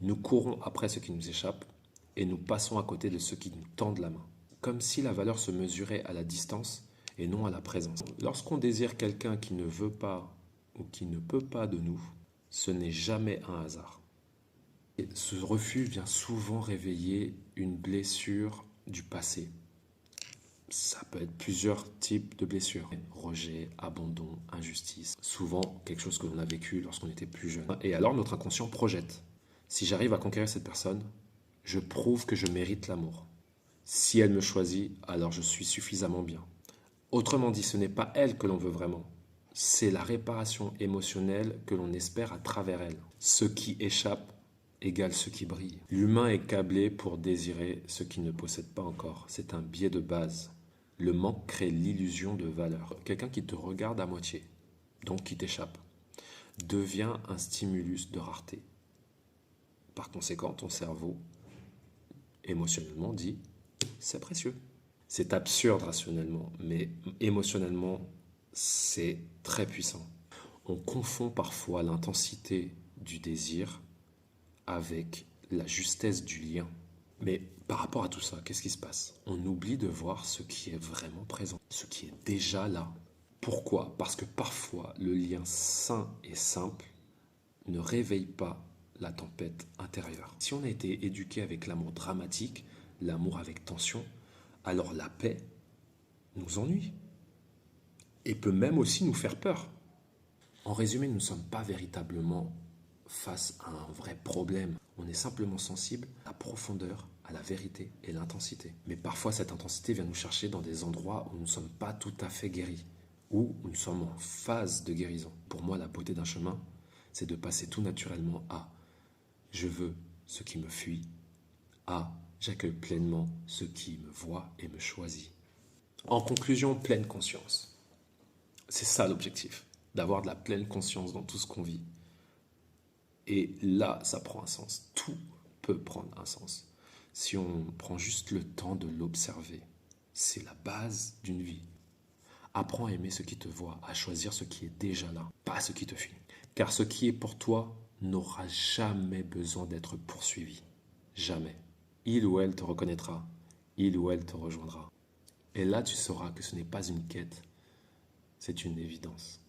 Nous courons après ce qui nous échappe et nous passons à côté de ceux qui nous tendent la main. Comme si la valeur se mesurait à la distance et non à la présence. Lorsqu'on désire quelqu'un qui ne veut pas ou qui ne peut pas de nous, ce n'est jamais un hasard. Et ce refus vient souvent réveiller une blessure du passé. Ça peut être plusieurs types de blessures. Rejet, abandon, injustice. Souvent quelque chose que l'on a vécu lorsqu'on était plus jeune. Et alors notre inconscient projette. Si j'arrive à conquérir cette personne, je prouve que je mérite l'amour. Si elle me choisit, alors je suis suffisamment bien. Autrement dit, ce n'est pas elle que l'on veut vraiment. C'est la réparation émotionnelle que l'on espère à travers elle. Ce qui échappe égale ce qui brille. L'humain est câblé pour désirer ce qu'il ne possède pas encore. C'est un biais de base. Le manque crée l'illusion de valeur. Quelqu'un qui te regarde à moitié, donc qui t'échappe, devient un stimulus de rareté. Par conséquent, ton cerveau, émotionnellement, dit « c'est précieux ». C'est absurde rationnellement, mais émotionnellement, c'est très puissant. On confond parfois l'intensité du désir avec la justesse du lien. Mais par rapport à tout ça, qu'est-ce qui se passe? On oublie de voir ce qui est vraiment présent, ce qui est déjà là. Pourquoi? Parce que parfois, le lien sain et simple ne réveille pas la tempête intérieure. Si on a été éduqué avec l'amour dramatique, l'amour avec tension, alors la paix nous ennuie et peut même aussi nous faire peur. En résumé, nous ne sommes pas véritablement face à un vrai problème. On est simplement sensible à la profondeur, à la vérité et l'intensité. Mais parfois, cette intensité vient nous chercher dans des endroits où nous ne sommes pas tout à fait guéris, où nous sommes en phase de guérison. Pour moi, la beauté d'un chemin, c'est de passer tout naturellement à « je veux ce qui me fuit » à « j'accueille pleinement ce qui me voit et me choisit ». En conclusion, pleine conscience. C'est ça l'objectif, d'avoir de la pleine conscience dans tout ce qu'on vit. Et là, ça prend un sens. Tout peut prendre un sens. Si on prend juste le temps de l'observer, c'est la base d'une vie. Apprends à aimer ce qui te voit, à choisir ce qui est déjà là, pas ce qui te fuit. Car ce qui est pour toi n'aura jamais besoin d'être poursuivi. Jamais. Il ou elle te reconnaîtra, il ou elle te rejoindra. Et là, tu sauras que ce n'est pas une quête, c'est une évidence.